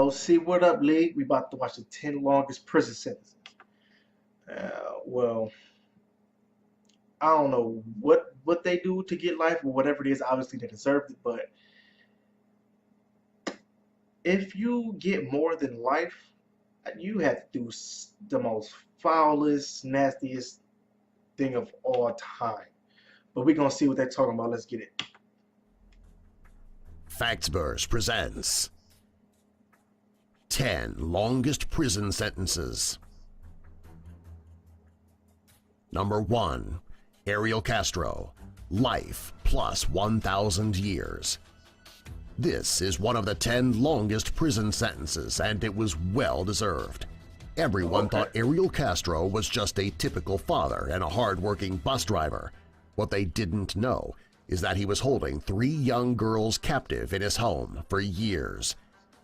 LOC, what up, League? We about to watch the 10 longest prison sentences. Well, I don't know what they do to get life or whatever it is. Obviously, they deserved it, but if you get more than life, you have to do the most foulest, nastiest thing of all time. But we're gonna see what they're talking about. Let's get it. Factsburst presents 10 longest prison sentences. Number 1. Ariel Castro, life plus 1,000 years. This is one of the 10 longest prison sentences, and it was well deserved. Everyone thought Ariel Castro was just a typical father and a hard-working bus driver. What they didn't know is that he was holding 3 young girls captive in his home for years.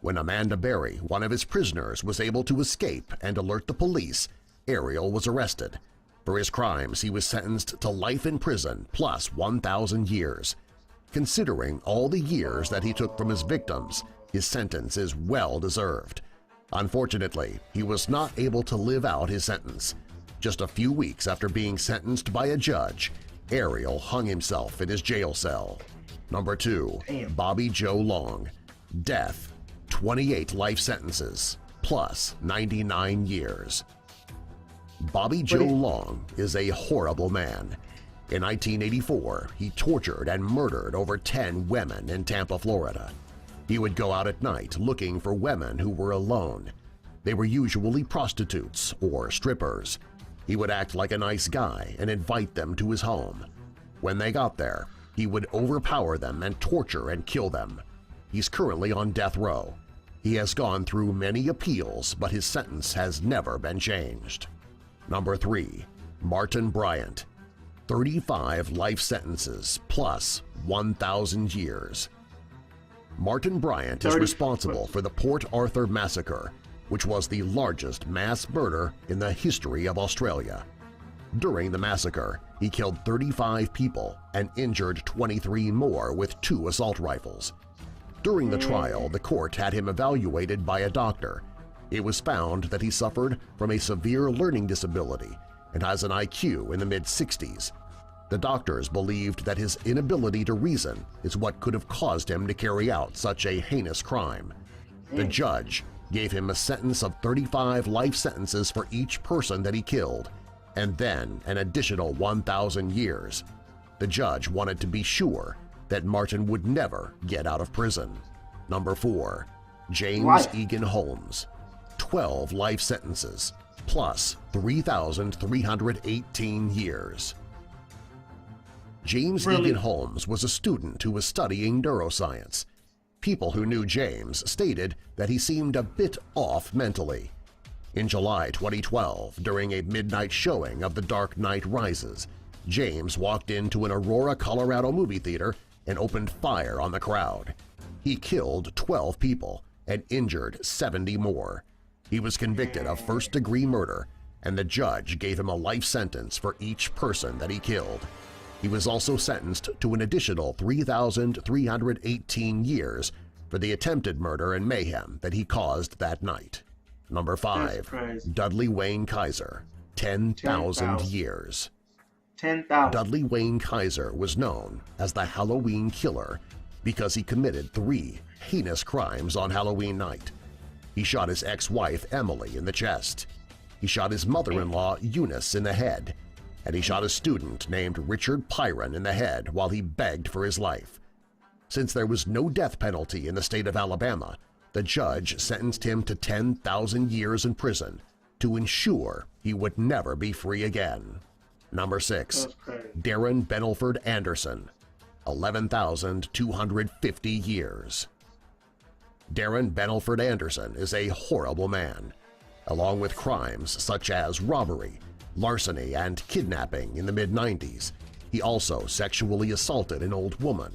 When Amanda Berry, one of his prisoners, was able to escape and alert the police, Ariel was arrested. For his crimes, he was sentenced to life in prison plus 1,000 years. Considering all the years that he took from his victims, his sentence is well-deserved. Unfortunately, he was not able to live out his sentence. Just a few weeks after being sentenced by a judge, Ariel hung himself in his jail cell. Number 2. Bobby Joe Long, death, 28 life sentences, plus 99 years. Bobby Joe Long is a horrible man. In 1984, he tortured and murdered over 10 women in Tampa, Florida. He would go out at night looking for women who were alone. They were usually prostitutes or strippers. He would act like a nice guy and invite them to his home. When they got there, he would overpower them and torture and kill them. He's currently on death row. He has gone through many appeals, but his sentence has never been changed. Number 3. Martin Bryant, 35 life sentences plus 1,000 years. Martin Bryant is responsible for the Port Arthur Massacre, which was the largest mass murder in the history of Australia. During the massacre, he killed 35 people and injured 23 more with 2 assault rifles. During the trial, the court had him evaluated by a doctor. It was found that he suffered from a severe learning disability and has an IQ in the mid-60s. The doctors believed that his inability to reason is what could have caused him to carry out such a heinous crime. The judge gave him a sentence of 35 life sentences for each person that he killed, and then an additional 1,000 years. The judge wanted to be sure that Martin would never get out of prison. Number 4. James Egan Holmes, 12 life sentences, plus 3,318 years. James Egan Holmes was a student who was studying neuroscience. People who knew James stated that he seemed a bit off mentally. In July 2012, during a midnight showing of The Dark Knight Rises, James walked into an Aurora, Colorado movie theater and opened fire on the crowd. He killed 12 people and injured 70 more. He was convicted of first-degree murder, and the judge gave him a life sentence for each person that he killed. He was also sentenced to an additional 3,318 years for the attempted murder and mayhem that he caused that night. Number 5. Dudley Wayne Kaiser, 10,000 years. 10,000. Dudley Wayne Kaiser was known as the Halloween Killer because he committed 3 heinous crimes on Halloween night. He shot his ex-wife Emily in the chest. He shot his mother-in-law Eunice in the head, and he shot a student named Richard Pyron in the head while he begged for his life. Since there was no death penalty in the state of Alabama, the judge sentenced him to 10,000 years in prison to ensure he would never be free again. Number 6. Darren Benelford Anderson, 11,250 years. Darren Benelford Anderson is a horrible man. Along with crimes such as robbery, larceny, and kidnapping in the mid-90s, he also sexually assaulted an old woman.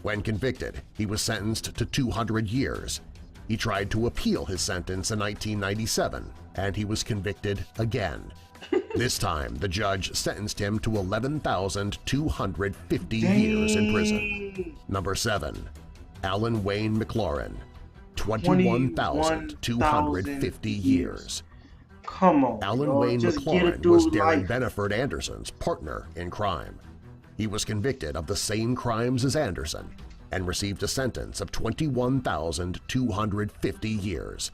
When convicted, he was sentenced to 200 years. He tried to appeal his sentence in 1997, and he was convicted again. This time, the judge sentenced him to 11,250 years in prison. Number 7. Alan Wayne McLaurin, 21,250 years. Come on, Alan Wayne just get a McLaurin dude was Darren life. Beneford Anderson's partner in crime. He was convicted of the same crimes as Anderson and received a sentence of 21,250 years.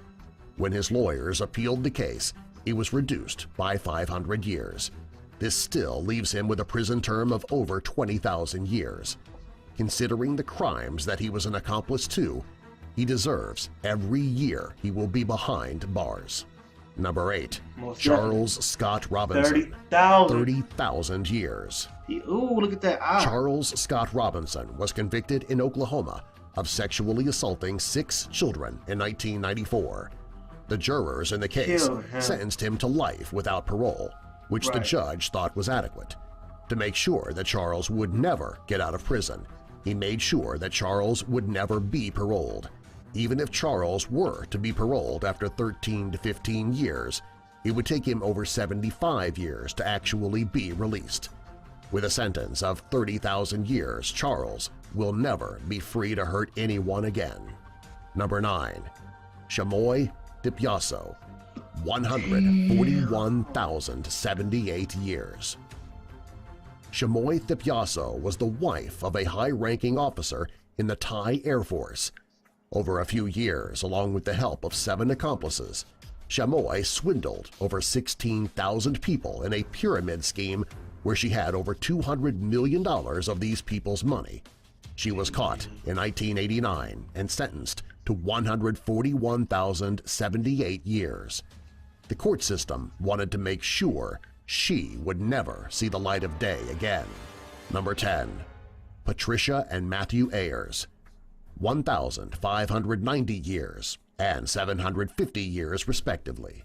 When his lawyers appealed the case, he was reduced by 500 years. This still leaves him with a prison term of over 20,000 years. Considering the crimes that he was an accomplice to, he deserves every year he will be behind bars. Number 8. Most Charles Scott Robinson. 30,000. 30,000 years. Ooh, look at that eye. Charles Scott Robinson was convicted in Oklahoma of sexually assaulting 6 children in 1994. The jurors in the case sentenced him to life without parole, which the judge thought was adequate. To make sure that Charles would never get out of prison, he made sure that Charles would never be paroled. Even if Charles were to be paroled after 13 to 15 years, it would take him over 75 years to actually be released. With a sentence of 30,000 years, Charles will never be free to hurt anyone again. Number 9. Chamois DiPiasso, 141,078 years. Chamois DiPiasso was the wife of a high-ranking officer in the Thai Air Force. Over a few years, along with the help of 7 accomplices, Chamois swindled over 16,000 people in a pyramid scheme where she had over $200 million of these people's money. She was caught in 1989 and sentenced to 141,078 years. The court system wanted to make sure she would never see the light of day again. Number 10. Patricia and Matthew Ayers, 1,590 years and 750 years respectively.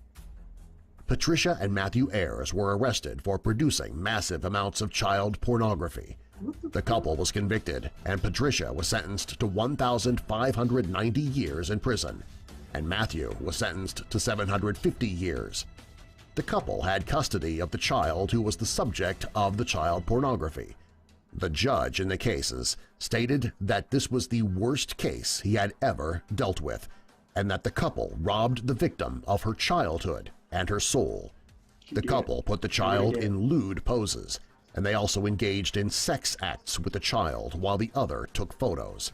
Patricia and Matthew Ayers were arrested for producing massive amounts of child pornography. The couple was convicted, and Patricia was sentenced to 1,590 years in prison, and Matthew was sentenced to 750 years. The couple had custody of the child who was the subject of the child pornography. The judge in the cases stated that this was the worst case he had ever dealt with, and that the couple robbed the victim of her childhood and her soul. The couple put the child in lewd poses, and they also engaged in sex acts with the child while the other took photos.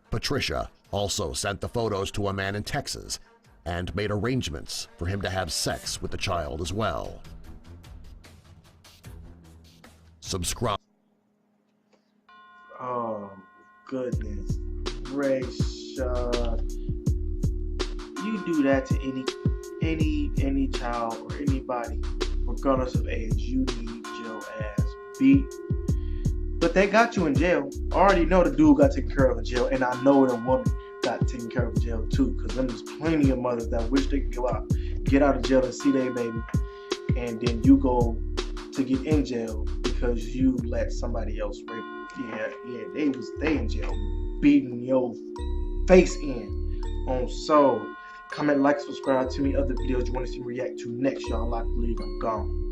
Patricia also sent the photos to a man in Texas and made arrangements for him to have sex with the child as well. Subscribe. Oh, goodness gracious. You do that to any child or anybody, regardless of age, you need your ass beat. But they got you in jail. I already know the dude got taken care of in jail, and I know the woman got taken care of in jail too, because there's plenty of mothers that wish they could get out of jail and see their baby, and then you go to get in jail because you let somebody else rape. Yeah, they in jail beating your face in on soul. Comment, like, subscribe to me. Other videos you want to see me react to next, y'all. I believe I'm gone.